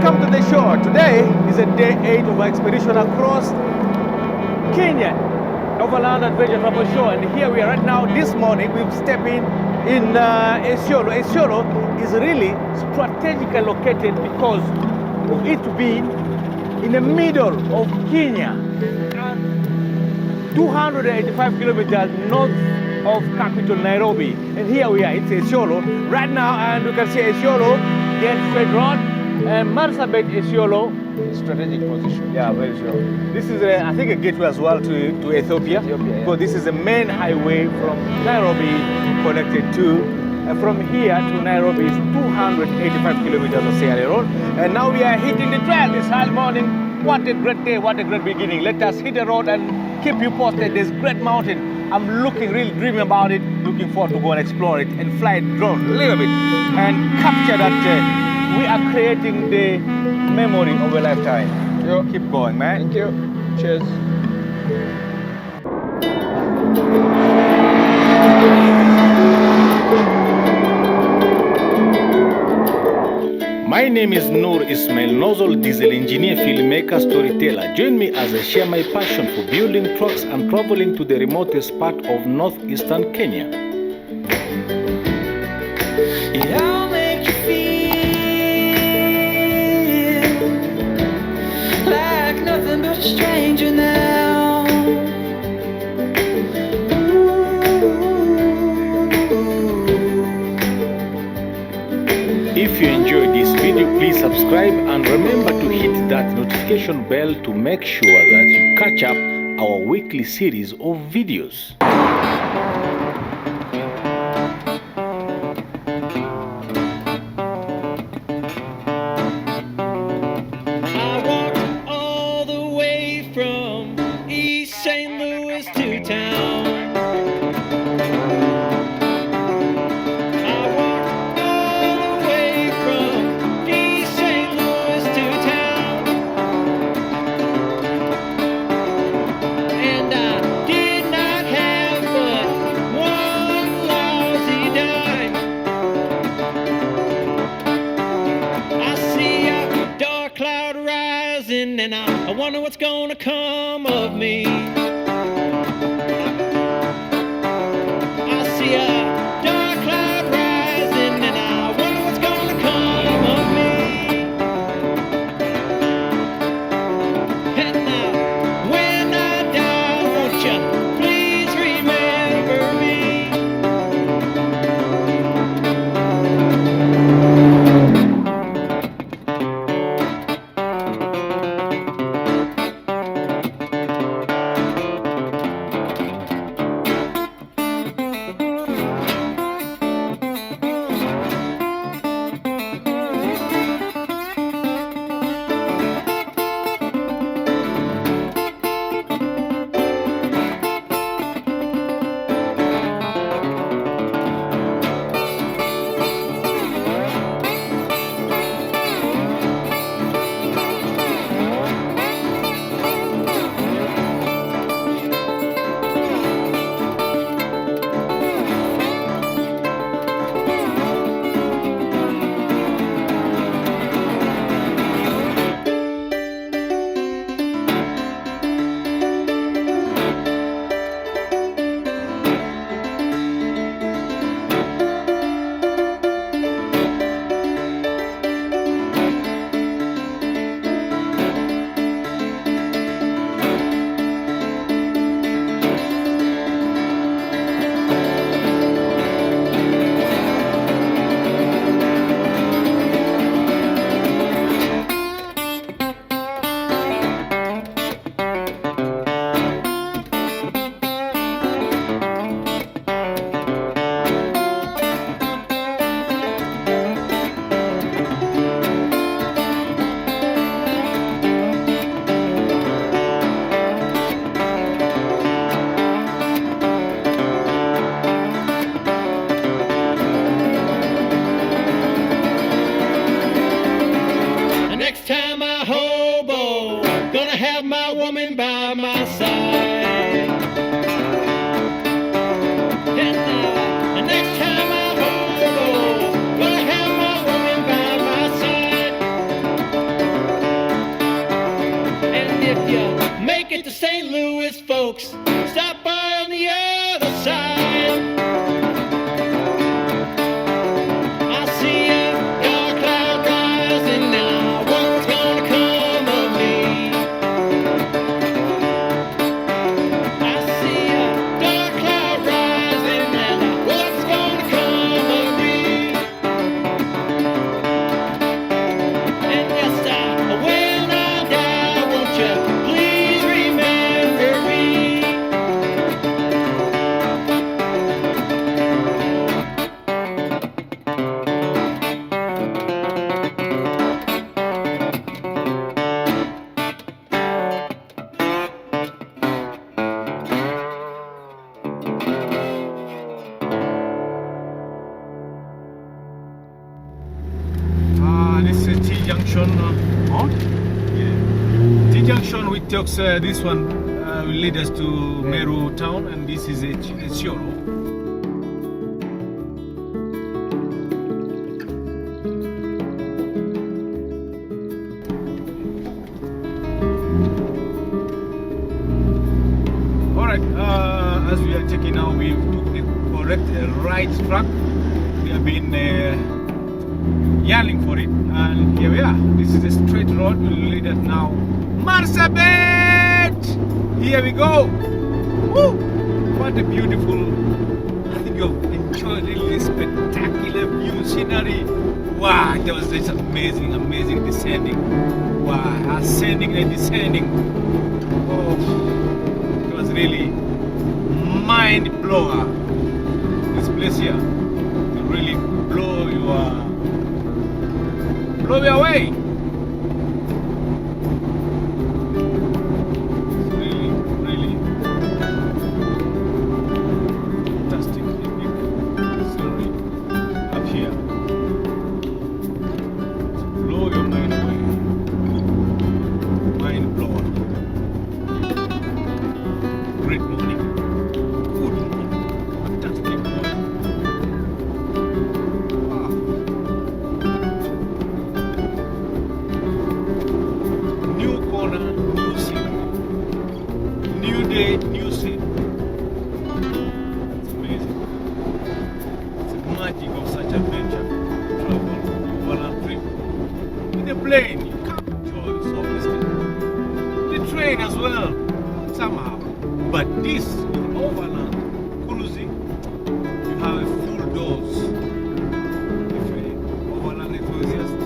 Welcome to the show. Today is a day 8 of our expedition across Kenya, Overland Adventure Travel Show, and here we are right now. This morning we've stepped in Isiolo. Isiolo is really strategically located because of it being in the middle of Kenya, 285 kilometers north of capital Nairobi. And here we are, it's Isiolo right now, and you can see Isiolo, Get Straight Road, and Marsabit Isiolo. Strategic position. Yeah, very sure. This is, I think, a gateway as well to Ethiopia. Because this is the main highway from Nairobi connected to, from here to Nairobi is 285 kilometers of CRA road. And now we are hitting the trail this early morning. What a great day, what a great beginning. Let us hit the road and keep you posted. There's great mountain. I'm really dreaming about it. Looking forward to go and explore it and fly drone a little bit and capture that. We are creating the memory of a lifetime. Yo. Keep going, man. Thank you. Cheers. My name is Noor Ismail Nozzle, diesel engineer, filmmaker, storyteller. Join me as I share my passion for building trucks and traveling to the remotest part of northeastern Kenya. I'll make you feel like nothing but a stranger now. If you enjoyed this video, please subscribe and remember to hit that notification bell to make sure that you catch up our weekly series of videos. I walked all the way from East St. Louis to town. And I wonder what's gonna come of me. I see a dark cloud rising, and I wonder what's gonna come of me. And now, when I die, won't you please remember me? woman by my side. And next time I hold, gonna have my woman by my side. folks stop by on the other side. I see a dark cloud rising and I wonder what's gonna come of me. I see a dark cloud rising and I wonder what's gonna come of me. And yes, when I die, won't you please remember me? This is T junction. Yeah. T junction, which takes this one will lead us to Meru town, and this is Isiolo. Alright, as we are checking now, we took the correct right track. We have been yearning for it, and here we are. This is a straight road, will lead us now Marsabit. Here we go. Woo! What a beautiful, I think you've enjoyed really spectacular view scenery. Wow, that was just amazing descending. Wow, ascending and descending. Oh, it was really mind blower. This place here will really blow you away. It's really fantastic, epic scenery up here. Blow your mind away. Mind blower. Great morning. Good morning. Fantastic morning. Wow. New corner, new scenery. New day, new scene. It's amazing. It's the magic of such adventure. Travel, Overland trip. With the plane, you can't enjoy this obviously. The train as well, somehow. But this, in Overland cruising, you have a full dose. If you're an Overland enthusiast,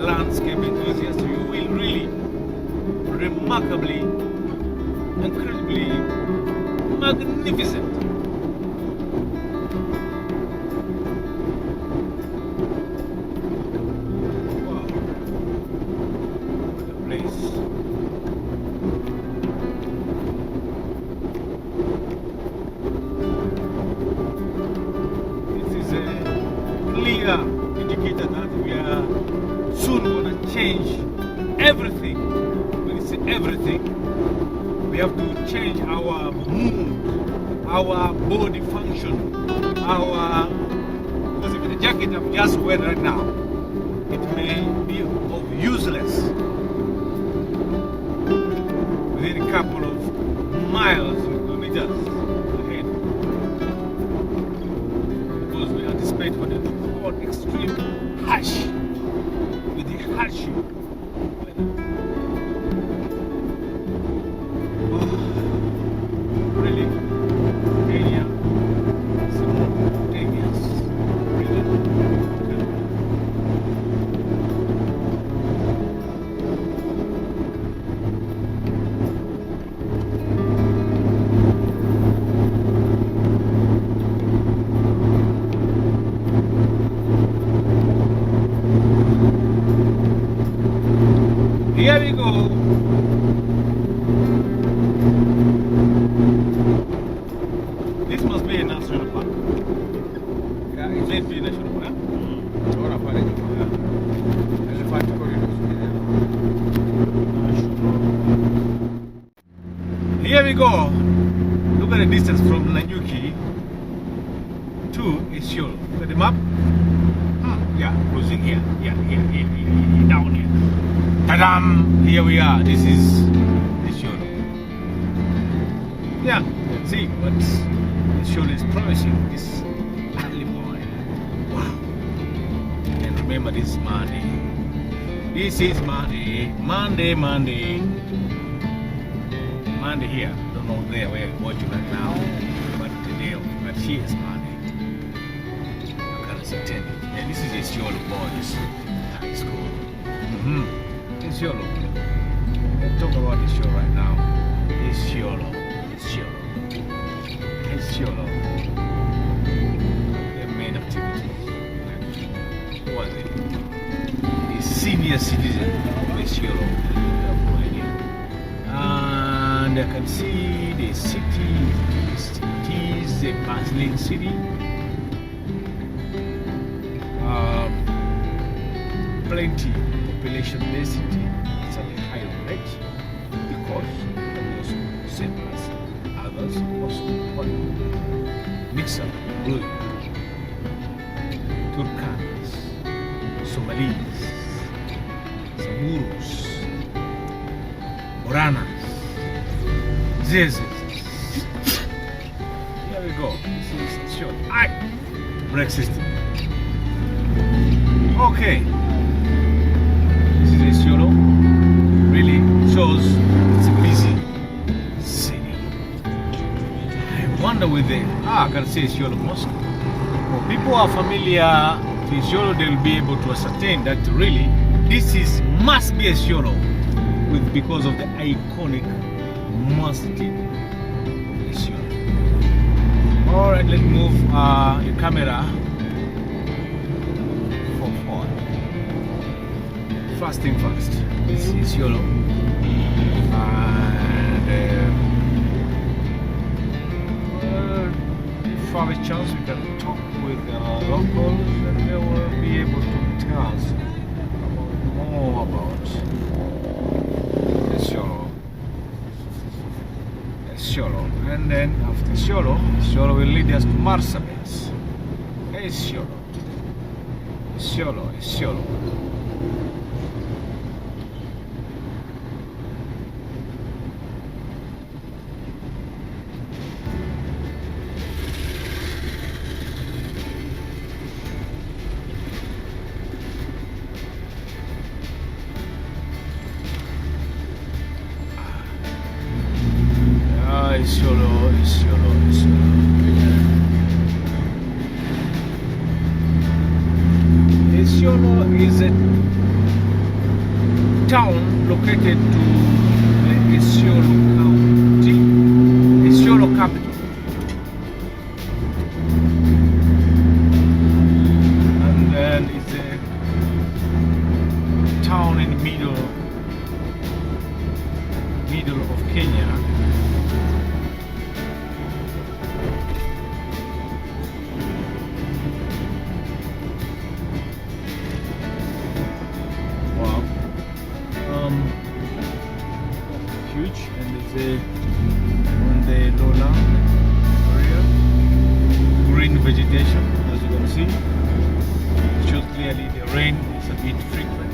landscape enthusiast, you will really remarkably, incredibly magnificent. Wow, what a place. This is a clear indicator that we are soon going to change everything. When it's everything, we have to change our mood, our body function, because if the jacket I'm just wearing right now, it may be of useless within a couple of miles and kilometers ahead, because we anticipate for the hot extreme harsh with the harsh weather. Really, Kenya, simultaneous, really. Here we go. This must be a national park. Yeah, It may be a national park. ora fare elefanti corridors. Here we go. Look at the distance from Nanyuki to Isiolo. Look at the map. Yeah, cruising here. Yeah, down here. Ta-dam! Here we are. This is Isiolo. Yeah, let's see what Isiolo is promising this early morning. Wow. And remember, this is Monday. This is Monday. Monday here. Don't know there where you're watching right now, but today, but here is Monday. I can't ascertain it. And this is Isiolo Boys High School. Isiolo. Let's talk about Isiolo right now. Isiolo. Their main activities. What was it? The senior citizen of Isiolo. And I can see the city. It is a bustling city. Plenty population density. It's at a high rate because also same as others also mix up blue, Turkanas, Somalis, Samurus, Moranas, Zezes. Here we go. This is short. Brake system. Okay. This is Isiolo. Really shows it's a busy city. I wonder with the I can say Isiolo Mosque. For people who are familiar to Isiolo, they will be able to ascertain that really this must be Isiolo because of the iconic mosque of Isiolo. Alright, let's move the camera forward. First thing first, this is Isiolo. And if we have a chance, we can talk with locals and they will be able to tell us more about Isiolo. And then after Isiolo will lead us to Marsabit. Isiolo. Isiolo is a town located to the Isiolo County, Isiolo capital. And then it's a town in the middle of Kenya. Huge, and it's on the lowland area, green vegetation, as you can see. It shows clearly the rain is a bit frequent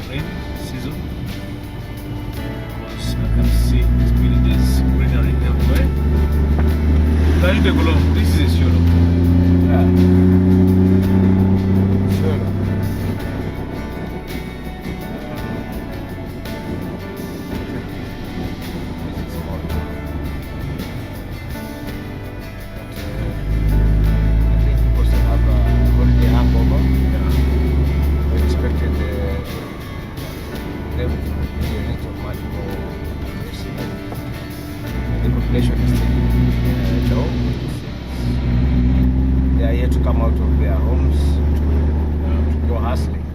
rain season, because I can see these villages, greenery everywhere. Can you take a look? This is Isiolo. Yeah. Isiolo. They are yet to come out of their homes to go hustling.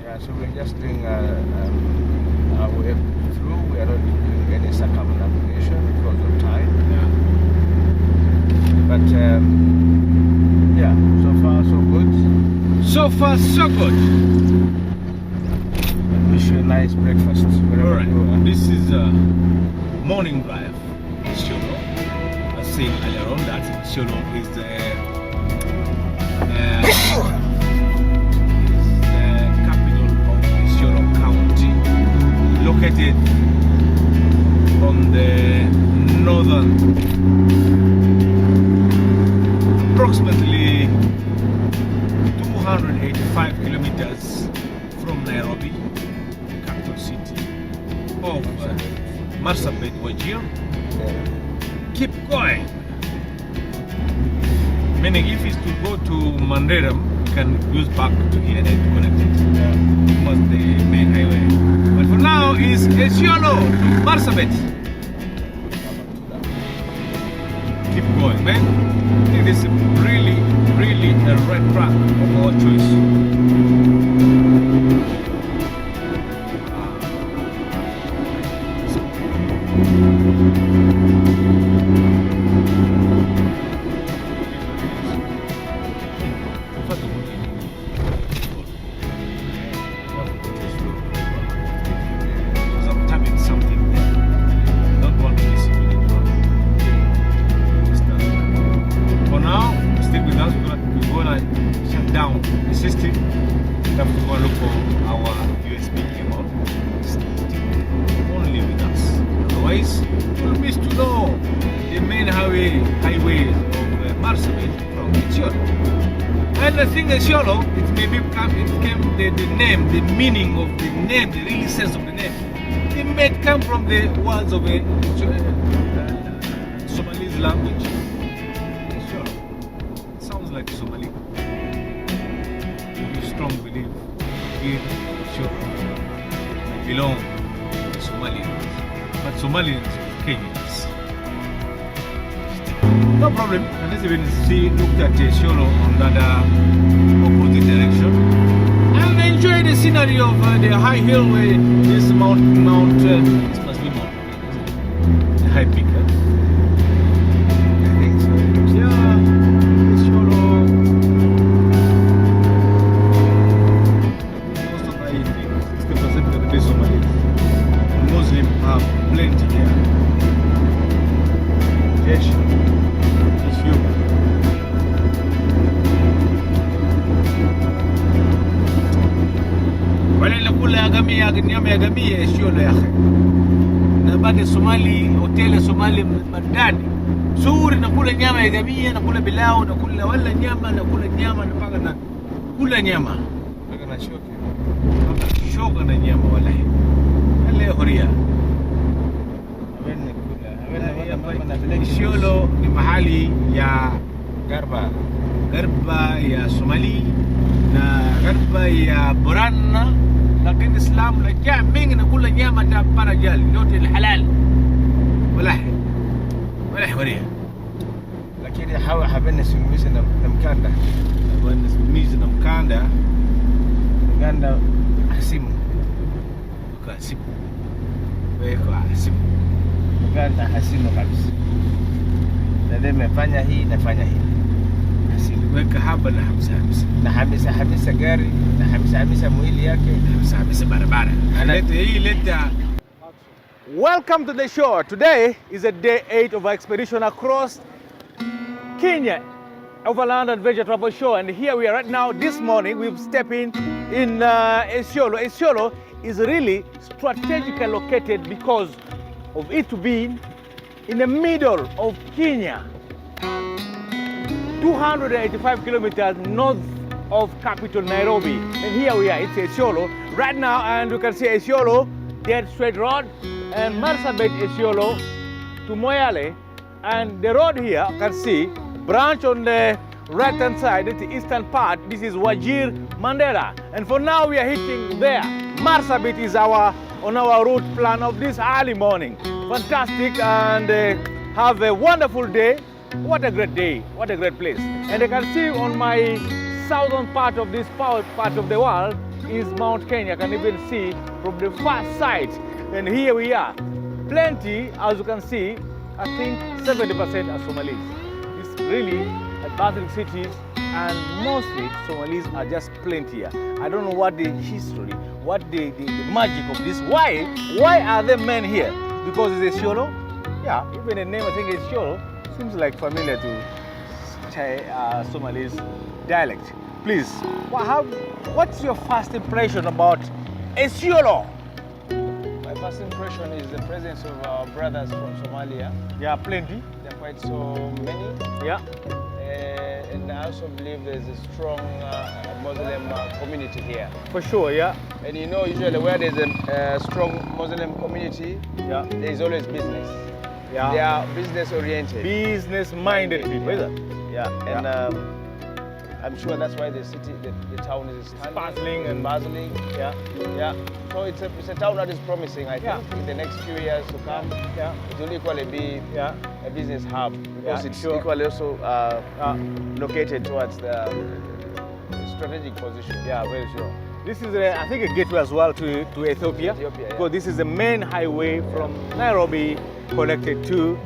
Yeah, so we're just doing our way through. We are not doing any circumnavigation because of time. But yeah, so far so good. So far so good. I wish you a nice breakfast. Alright, this is morning drive. Isiolo. I was saying earlier on that Isiolo is the capital of Isiolo County, located 85 kilometers from Nairobi, the capital city of Marsabit, Wajir. Keep going. Meaning if it's to go to Mandera, you can use back to here and to connect it. Was the main highway. But for now is Isiolo to Marsabit. Keep going, man. I think this is really a red track of our choice. And the thing is, Isiolo, the name, the meaning of the name, the real sense of the name, it may come from the words of a Somali's language. Isiolo. It sounds like Somali. We strong belief here, Isiolo, belong to Somalians, but Somalians are Kenyans. No problem. And let's even look at Isiolo on the opposite direction and enjoy the scenery of the high hill where this mount this must be Mount, the high peak. I think so. Yeah, Isiolo. Most of the 60% of the base Somalis, Muslims have plenty here. Yes. Wale nakula nyama ya gamia Isiolo ya akhi. Na baada Somali, hoteli Somali bandani. Zuri nakula nyama ya gamia, nakula bilao, nakula wala nyama, nakula nyama mpaka na kula nyama. Mpaka na shoka. Shoka na nyama wallahi. Wale huria. Isiolo ni mahali ya garba ya Somali na garba ya Borana, lakini Islam rajaa mingi na kula nyama ta parajal yote ni halal wala huria, lakini hawa habana sumumiza na mkanda habana sumumiza na mkanda hasimu ukasimu wewe hasimu mkanda hasimu kabisa. Na nimefanya hii nafanya hii weka haba na hamisa gari na hamisa mwili yake na hamisa barabara. Welcome to the show. Today is a day 8 of our expedition across Kenya, Overland Adventure Travel Show, and here we are right now. This morning we've stepped in Isiolo. Isiolo is really strategically located because of it to be in the middle of Kenya, 285 kilometers north of capital Nairobi. And here we are, it's Isiolo right now, and you can see Isiolo, dead straight road, and Marsabit Isiolo to Moyale. And the road here, you can see, branch on the right hand side, it's the eastern part. This is Wajir Mandera. And for now we are hitting there. Marsabit is on our route plan of this early morning. Fantastic, and have a wonderful day. What a great day, what a great place. And you can see on my southern part of this part of the world is Mount Kenya. You can even see from the far side. And here we are. Plenty, as you can see, I think 70% are Somalis. It's really a bustling city, and mostly Somalis are just plenty here. I don't know what the history, what the magic of this. Why are there men here? Because it's Isiolo? Yeah, even the name, I think, Isiolo seems like familiar to Somalis dialect. Please, what's your first impression about Isiolo? My first impression is the presence of our brothers from Somalia. Yeah, plenty. There are quite so many. Yeah. And I also believe there's a strong Muslim community here. For sure, yeah. And you know, usually where there's a strong Muslim community, Yeah. there is always business. Yeah. They are business oriented. Business-minded people, is it? Yeah. Yeah. And I'm sure that's why the city, the town is Bustling and bustling. Yeah. Yeah. So it's a town that is promising. I think Yeah. in the next few years to come, Yeah. it will equally be Yeah. a business hub because Yeah, it's sure. equally also located towards the strategic position. Yeah, very sure. This is, I think, a gateway as well to Ethiopia. Ethiopia, yeah. Because this is the main highway from Nairobi connected to.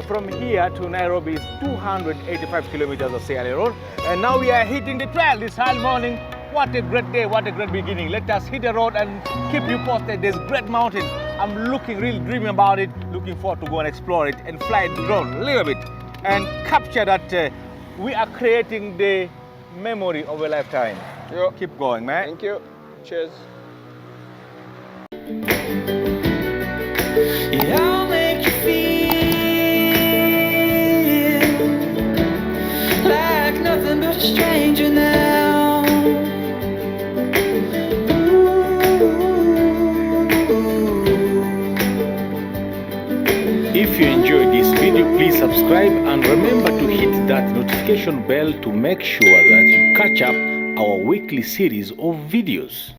From here to Nairobi is 285 kilometers of Sierra Road. And now we are hitting the trail this early morning. What a great day, what a great beginning. Let us hit the road and keep you posted. There's great mountain. I'm really dreaming about it. Looking forward to go and explore it and fly the drone a little bit and capture that we are creating the memory of a lifetime. Yo. Keep going, man. Thank you. Cheers. Yeah, I'll make you feel like nothing but a stranger now. If you enjoyed this video, please subscribe and remember to hit that notification bell to make sure that you catch up our weekly series of videos.